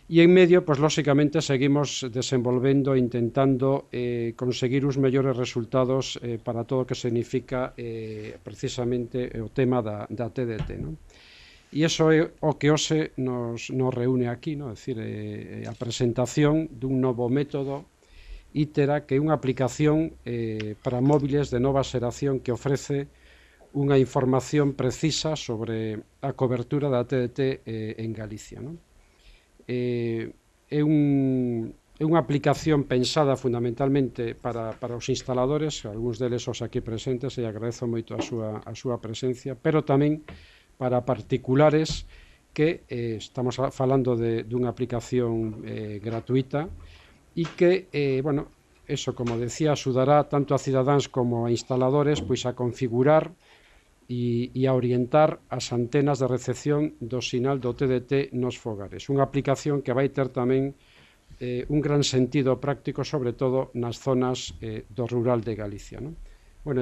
E en medio, pois, lóxicamente, seguimos desenvolvendo e intentando conseguir os mellores resultados para todo o que significa precisamente o tema da TDT, non? E iso é o que hoxe nos reúne aquí, non? É dicir, a presentación dun novo método Itera, que é unha aplicación para móviles de nova xeración que ofrece unha información precisa sobre a cobertura da TDT en Galicia, non? É unha aplicación pensada fundamentalmente para os instaladores, algúns deles os aquí presentes, e agradezo moito a súa presencia, pero tamén para particulares que estamos falando dunha aplicación gratuita e que, bueno, eso, como decía, axudará tanto a cidadáns como a instaladores pois a configurar e a orientar as antenas de recepción do sinal do TDT nos fogares. Unha aplicación que vai ter tamén un gran sentido práctico, sobre todo nas zonas do rural de Galicia, non? Bueno,